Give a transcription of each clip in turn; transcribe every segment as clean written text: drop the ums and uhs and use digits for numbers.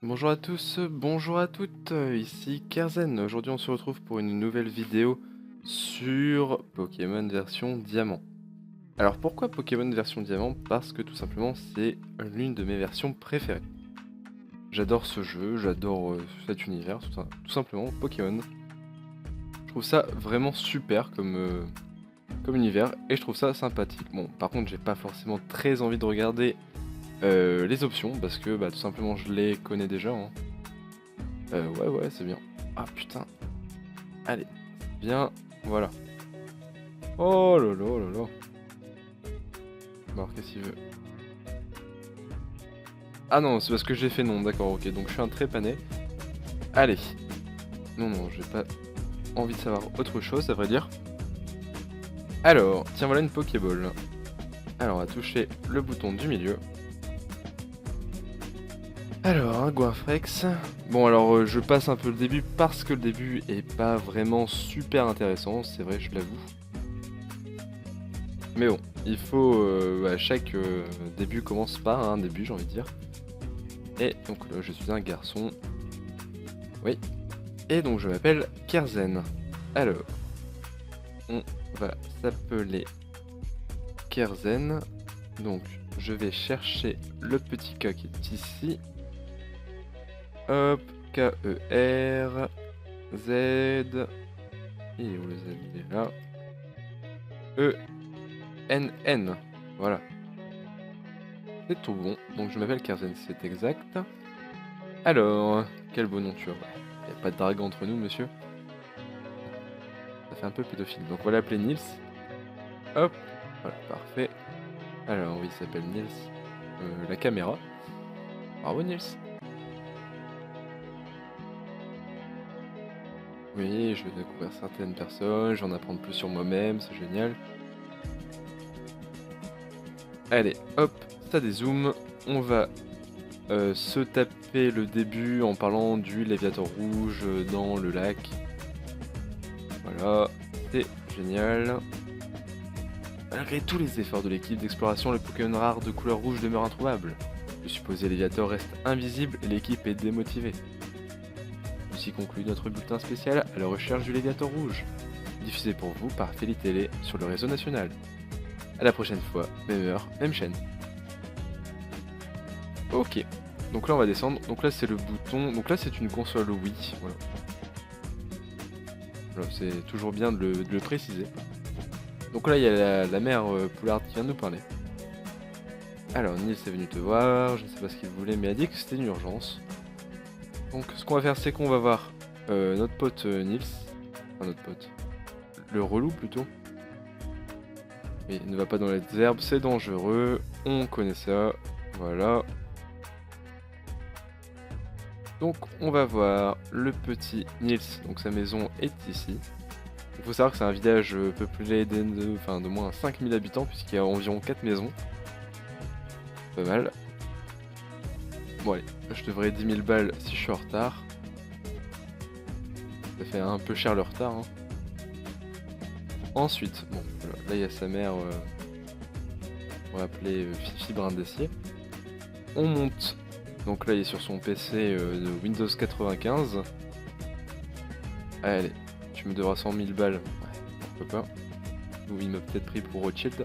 Bonjour à tous, bonjour à toutes, ici Kerzen. Aujourd'hui on se retrouve pour une nouvelle vidéo sur Pokémon version diamant. Alors pourquoi Pokémon version diamant? Parce que tout simplement c'est l'une de mes versions préférées. J'adore ce jeu, j'adore cet univers, tout simplement Pokémon. Je trouve ça vraiment super comme univers et je trouve ça sympathique. Bon, par contre j'ai pas forcément très envie de regarder les options parce que bah, tout simplement je les connais déjà, hein. Ouais, c'est bien. Ah putain, allez, bien, voilà. Oh là là là là. Bon, alors qu'est-ce qu'il veut? Ah non, c'est parce que j'ai fait non, d'accord, ok, donc je suis un trépané. Allez. Non, j'ai pas envie de savoir autre chose, à vrai dire. Alors, tiens, voilà une Pokéball. Alors, on va toucher le bouton du milieu. Alors, un Goinfrex. Bon, alors, je passe un peu le début parce que le début est pas vraiment super intéressant, c'est vrai, je l'avoue. Mais bon, il faut... chaque début commence par un début, j'ai envie de dire. Et donc là, je suis un garçon. Oui. Et donc, je m'appelle Kerzen. Alors, on va s'appeler Kerzen. Donc, je vais chercher le petit K qui est ici. Hop, K-E-R, Z. Il est où le Z? Il est là. E-N-N. Voilà. C'est tout bon. Donc, je m'appelle Kerzen, c'est exact. Alors, quel beau nom tu as. Il n'y a pas de drague entre nous, monsieur. Ça fait un peu pédophile. Donc, on va l'appeler Nils. Hop. Voilà, parfait. Alors, oui, il s'appelle Nils. La caméra. Bravo, Nils. Oui, je vais découvrir certaines personnes, j'en apprendre plus sur moi-même, c'est génial. Allez, hop, ça dézoome. On va se taper le début en parlant du Léviator rouge dans le lac. Voilà, c'est génial. Malgré tous les efforts de l'équipe d'exploration, le Pokémon rare de couleur rouge demeure introuvable. Le supposé Léviator reste invisible et l'équipe est démotivée. Ceci conclut notre bulletin spécial à la recherche du Léviator rouge, diffusé pour vous par Feli Télé sur le réseau national. A la prochaine fois, même heure, même chaîne. Ok, donc là on va descendre, donc là c'est le bouton, donc là c'est une console Wii, voilà. Voilà, c'est toujours bien de le préciser. Donc là il y a la mère Poulard qui vient de nous parler. Alors Nils est venu te voir, je ne sais pas ce qu'il voulait, mais il a dit que c'était une urgence. Donc ce qu'on va faire c'est qu'on va voir notre pote Nils, enfin notre pote, le relou plutôt. Mais il ne va pas dans les herbes, c'est dangereux, on connaît ça, voilà. Donc on va voir le petit Nils, donc sa maison est ici. Il faut savoir que c'est un village peuplé de moins 5000 habitants puisqu'il y a environ 4 maisons. Pas mal. Bon allez, je devrais 10 000 balles si je suis en retard. Ça fait un peu cher le retard, hein. Ensuite, bon, voilà, là il y a sa mère, on va appeler Fifi Brin d'Essier. On monte, donc là il est sur son PC de Windows 95. Allez, tu me devras 100 000 balles. Ouais, pourquoi pas. Ou il m'a peut-être pris pour Rothschild.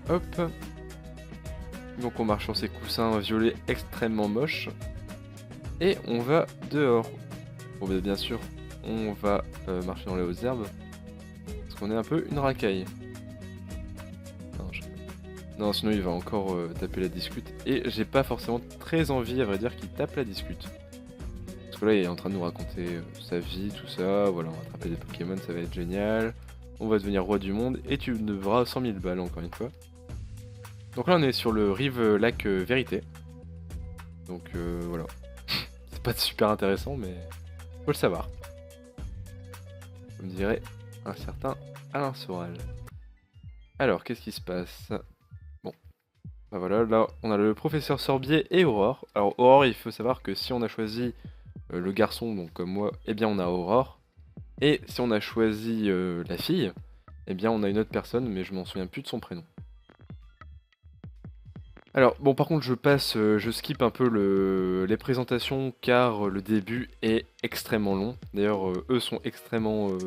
Hop. Donc on marche sur ces coussins violets extrêmement moches. Et on va dehors. Bon bah, bien sûr, on va marcher dans les hautes herbes. Parce qu'on est un peu une racaille. Non, non, sinon il va encore taper la discute. Et j'ai pas forcément très envie, à vrai dire, qu'il tape la discute. Parce que là il est en train de nous raconter sa vie, tout ça. Voilà, on va attraper des Pokémon, ça va être génial. On va devenir roi du monde. Et tu me devras 100 000 balles encore une fois. Donc là on est sur le rive lac Vérité. Donc voilà. C'est pas super intéressant mais faut le savoir. Comme dirait un certain Alain Soral. Alors qu'est-ce qui se passe? Bon. Bah voilà, là on a le professeur Sorbier et Aurore. Alors Aurore, il faut savoir que si on a choisi le garçon, donc comme moi, eh bien on a Aurore. Et si on a choisi la fille, eh bien on a une autre personne mais je m'en souviens plus de son prénom. Alors, bon, par contre, je skip un peu les présentations car le début est extrêmement long. D'ailleurs, eux sont extrêmement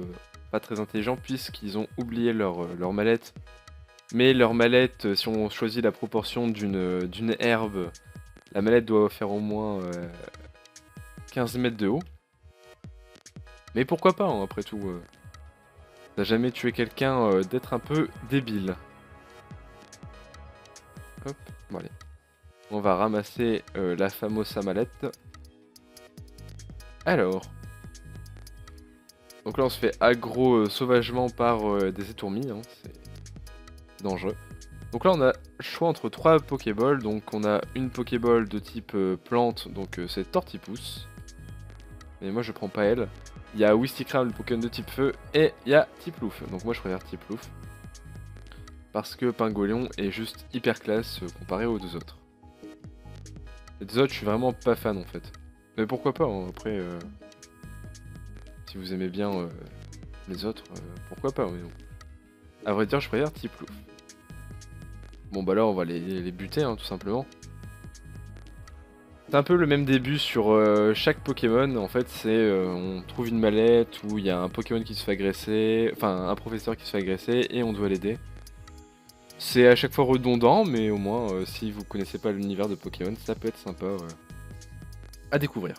pas très intelligents puisqu'ils ont oublié leur mallette. Mais leur mallette, si on choisit la proportion d'une herbe, la mallette doit faire au moins 15 mètres de haut. Mais pourquoi pas, hein, après tout. T'as jamais tué quelqu'un d'être un peu débile. Hop, bon allez. On va ramasser la fameuse mallette. Alors. Donc là on se fait aggro sauvagement par des étourmis, hein, c'est dangereux. Donc là on a le choix entre 3 Pokéballs, donc on a une Pokéball de type plante, donc c'est Tortipousse. Mais moi je prends pas elle. Il y a Wistikram, le Pokémon de type feu, et il y a Tiplouf. Donc moi je préfère Tiplouf. Parce que Pingolion est juste hyper classe comparé aux deux autres. Les deux autres je suis vraiment pas fan en fait. Mais pourquoi pas, hein, après... si vous aimez bien les autres, pourquoi pas, mais bon. À vrai dire je préfère Tiplouf. Bon bah là on va les buter hein, tout simplement. C'est un peu le même début sur chaque Pokémon, en fait c'est on trouve une mallette où il y a un Pokémon qui se fait agresser, enfin un professeur qui se fait agresser et on doit l'aider. C'est à chaque fois redondant mais au moins si vous connaissez pas l'univers de Pokémon ça peut être sympa à découvrir.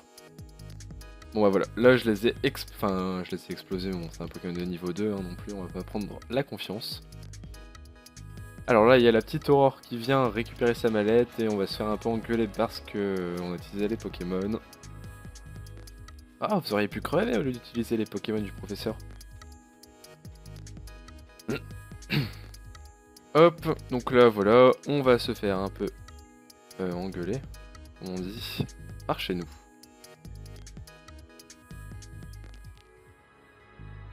Bon bah voilà, là je les ai explosés, bon c'est un Pokémon de niveau 2 hein, non plus, on va pas prendre la confiance. Alors là, il y a la petite Aurore qui vient récupérer sa mallette et on va se faire un peu engueuler parce que on a utilisé les Pokémon. Ah, vous auriez pu crever au lieu d'utiliser les Pokémon du professeur. Hop, donc là voilà, on va se faire un peu engueuler, comme on dit, par chez nous.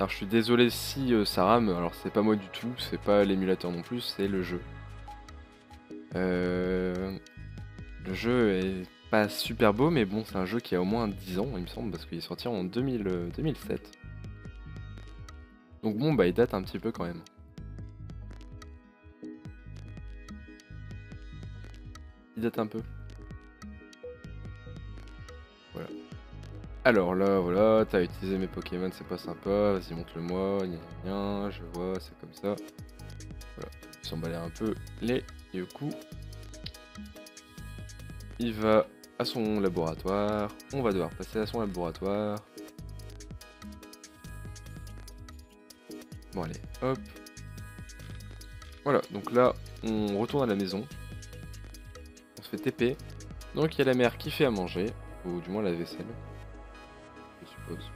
Alors je suis désolé si ça rame, alors c'est pas moi du tout, c'est pas l'émulateur non plus, c'est le jeu. Le jeu est pas super beau, mais bon, c'est un jeu qui a au moins 10 ans, il me semble, parce qu'il est sorti en 2007. Donc bon, bah il date un petit peu quand même. Il date un peu. Voilà. Alors là, voilà, t'as utilisé mes Pokémon, c'est pas sympa, vas-y montre-le-moi, gna, je vois, c'est comme ça. Voilà, s'emballer un peu les Yoku. Il va à son laboratoire, on va devoir passer à son laboratoire. Bon allez, hop. Voilà, donc là, on retourne à la maison. On se fait TP. Donc il y a la mère qui fait à manger, ou du moins la vaisselle, je suppose.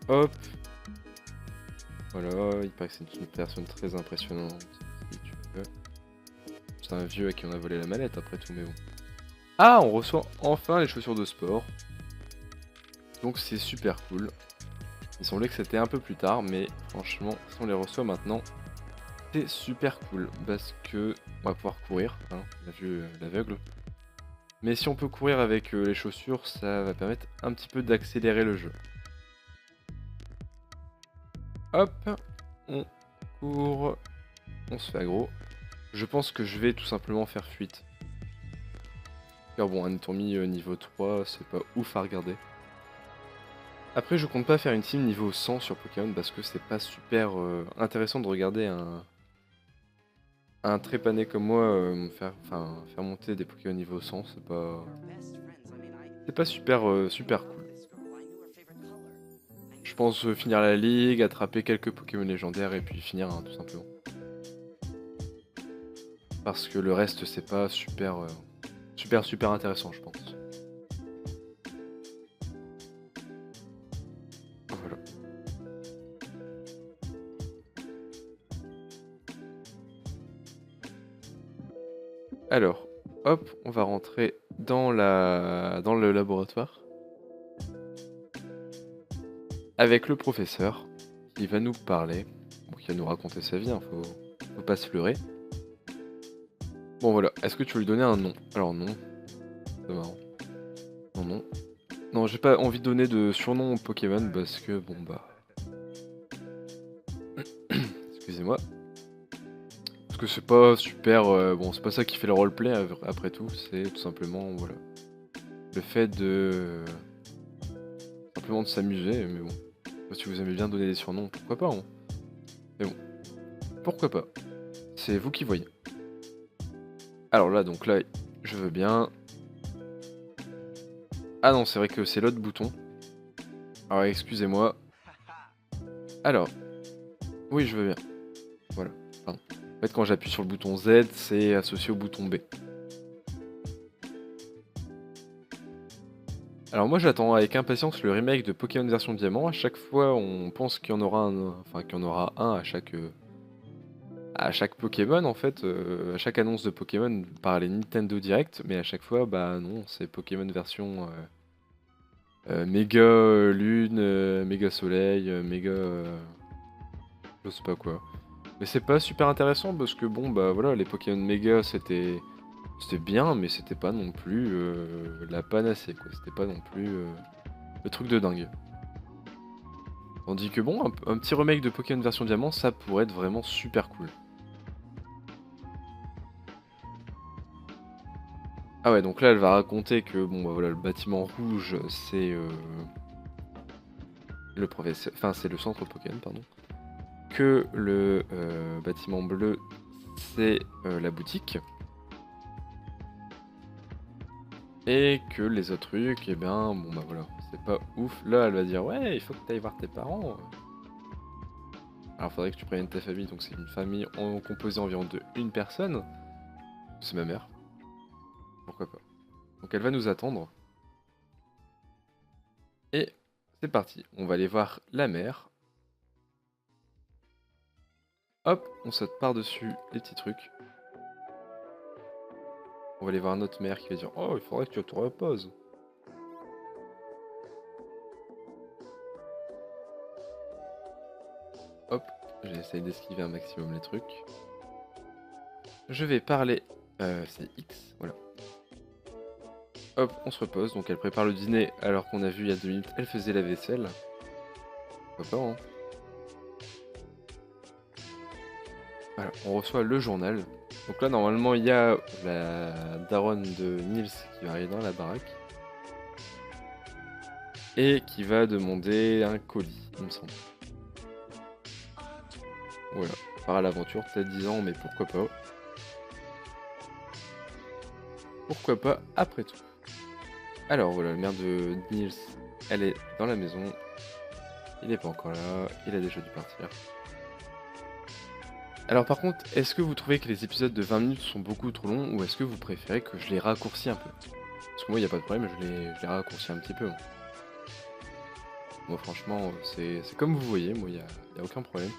Hop. Voilà, il paraît que c'est une personne très impressionnante, si tu veux. C'est un vieux à qui on a volé la mallette après tout, mais bon. Ah, on reçoit enfin les chaussures de sport. Donc c'est super cool. Il semblait que c'était un peu plus tard, mais franchement, si on les reçoit maintenant, c'est super cool. Parce que on va pouvoir courir, hein, on a vu l'aveugle. Mais si on peut courir avec les chaussures, ça va permettre un petit peu d'accélérer le jeu. Hop, on court, on se fait aggro. Je pense que je vais tout simplement faire fuite. Car bon, un étourmi niveau 3, c'est pas ouf à regarder. Après, je compte pas faire une team niveau 100 sur Pokémon parce que c'est pas super intéressant de regarder un trépané comme moi faire monter des Pokémon niveau 100, c'est pas super cool. Je pense finir la ligue, attraper quelques Pokémon légendaires et puis finir hein, tout simplement. Parce que le reste c'est pas super intéressant je pense. Voilà. Alors, hop, on va rentrer dans le laboratoire. Avec le professeur, qui va nous parler, bon, qui va nous raconter sa vie, hein, faut pas se leurrer. Bon voilà, est-ce que tu veux lui donner un nom? Alors non, c'est marrant. Non, non. Non, j'ai pas envie de donner de surnom au Pokémon parce que bon bah... excusez-moi. Parce que c'est pas super... bon, c'est pas ça qui fait le roleplay après tout, c'est tout simplement, voilà. Le fait de... simplement de s'amuser, mais bon. Si vous aimez bien donner des surnoms, pourquoi pas, hein. Mais bon, pourquoi pas. C'est vous qui voyez. Alors là, donc là, je veux bien... Ah non, c'est vrai que c'est l'autre bouton. Alors excusez-moi. Alors, oui, je veux bien. Voilà, pardon. En fait, quand j'appuie sur le bouton Z, c'est associé au bouton B. Alors moi, j'attends avec impatience le remake de Pokémon version Diamant. À chaque fois, on pense qu'il y en aura un, enfin qu'il y en aura un à chaque Pokémon en fait, à chaque annonce de Pokémon par les Nintendo Direct, mais à chaque fois, bah non, c'est Pokémon version Méga Lune, Méga Soleil, Méga... je sais pas quoi. Mais c'est pas super intéressant parce que bon, bah voilà, les Pokémon Méga c'était bien, mais c'était pas non plus la panacée quoi, c'était pas non plus le truc de dingue. Tandis que bon, un petit remake de Pokémon version Diamant, ça pourrait être vraiment super cool. Ah ouais, donc là elle va raconter que bon bah voilà, le bâtiment rouge c'est le professeur, enfin c'est le centre Pokémon pardon, que le bâtiment bleu c'est la boutique et que les autres trucs, et bien bon bah voilà, c'est pas ouf. Là elle va dire ouais il faut que tu ailles voir tes parents. Alors faudrait que tu préviennes ta famille, donc c'est une famille composée environ de une personne. C'est ma mère, pourquoi pas. Donc elle va nous attendre. Et c'est parti, on va aller voir la mer. Hop, on saute par-dessus les petits trucs. On va aller voir notre mère qui va dire oh il faudrait que tu te reposes. Hop, j'essaie d'esquiver un maximum les trucs. Je vais parler, c'est X, voilà. Hop, on se repose, donc elle prépare le dîner alors qu'on a vu il y a 2 minutes, elle faisait la vaisselle. Pourquoi pas, hein. Voilà, on reçoit le journal. Donc là, normalement, il y a la daronne de Nils qui va arriver dans la baraque. Et qui va demander un colis, il me semble. Voilà, part à l'aventure, peut-être 10 ans, mais pourquoi pas. Pourquoi pas, après tout. Alors voilà, la mère de Nils, elle est dans la maison. Il n'est pas encore là, il a déjà dû partir. Alors par contre, est-ce que vous trouvez que les épisodes de 20 minutes sont beaucoup trop longs ou est-ce que vous préférez que je les raccourcis un peu? Parce que moi, il n'y a pas de problème, je les raccourcis un petit peu, hein. Moi franchement, c'est comme vous voyez, moi, il y a aucun problème.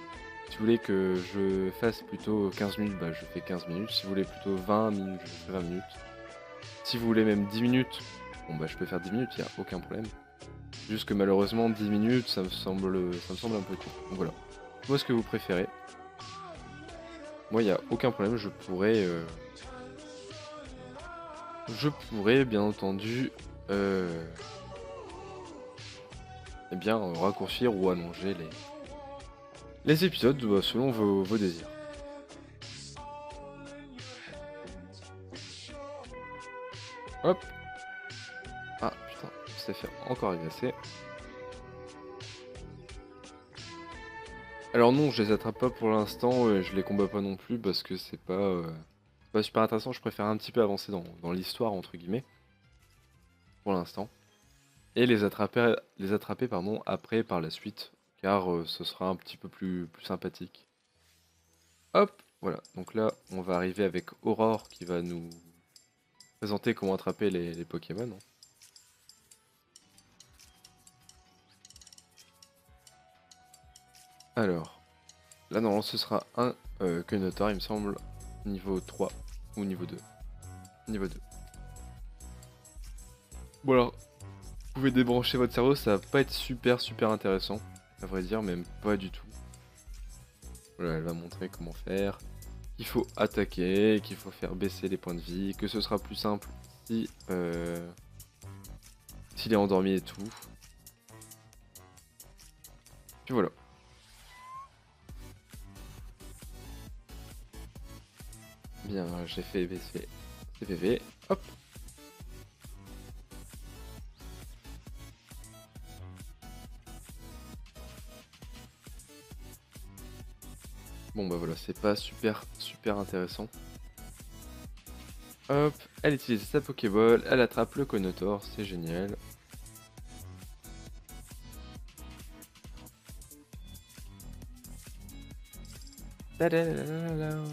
Si vous voulez que je fasse plutôt 15 minutes, bah je fais 15 minutes. Si vous voulez plutôt 20 minutes, je fais 20 minutes. Si vous voulez même 10 minutes, bon bah je peux faire 10 minutes, il n'y a aucun problème. Juste que malheureusement 10 minutes ça me semble un peu court. Donc voilà. Moi ce que vous préférez. Moi il n'y a aucun problème, je pourrais bien entendu eh bien raccourcir ou allonger les épisodes selon vos désirs. Hop. Ah putain, on s'est fait encore agresser. Alors non, je les attrape pas pour l'instant, je les combats pas non plus parce que c'est pas super intéressant, je préfère un petit peu avancer dans l'histoire entre guillemets, pour l'instant. Et les attraper pardon, après par la suite, car ce sera un petit peu plus sympathique. Hop, voilà, donc là on va arriver avec Aurore qui va nous présenter comment attraper les Pokémon, hein. Alors, là normalement ce sera un Quenotar il me semble, niveau 3 ou niveau 2. Niveau 2. Bon alors, vous pouvez débrancher votre cerveau, ça va pas être super intéressant, à vrai dire, même pas du tout. Voilà, elle va montrer comment faire, qu'il faut attaquer, qu'il faut faire baisser les points de vie, que ce sera plus simple si s'il est endormi et tout. Puis voilà. Bien, j'ai fait baisser ces PV. Hop. Bon bah voilà, c'est pas super intéressant. Hop, elle utilise sa Pokéball, elle attrape le Conotor, c'est génial. Tadadadada.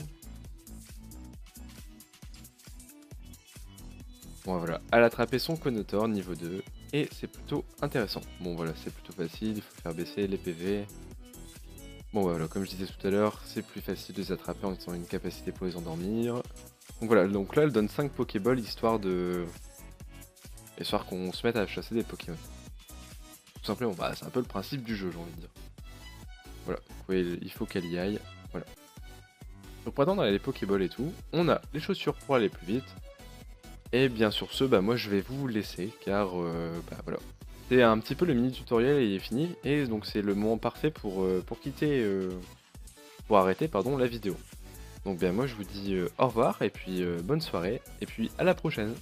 Bon voilà, elle a attrapé son Conotor niveau 2 et c'est plutôt intéressant. Bon voilà, c'est plutôt facile, il faut faire baisser les PV. Bon bah voilà, comme je disais tout à l'heure, c'est plus facile de les attraper en ayant une capacité pour les endormir. Donc voilà, donc là elle donne 5 Pokéballs histoire qu'on se mette à chasser des Pokémon. Tout simplement, bah c'est un peu le principe du jeu, j'ai envie de dire. Voilà, donc, ouais, il faut qu'elle y aille. Voilà. Donc maintenant on a les Pokéballs et tout, on a les chaussures pour aller plus vite. Et bien sur ce, bah moi je vais vous laisser car bah voilà. C'est un petit peu le mini tutoriel et il est fini. Et donc c'est le moment parfait pour quitter, pour arrêter pardon la vidéo. Donc bien moi je vous dis au revoir et puis bonne soirée et puis à la prochaine.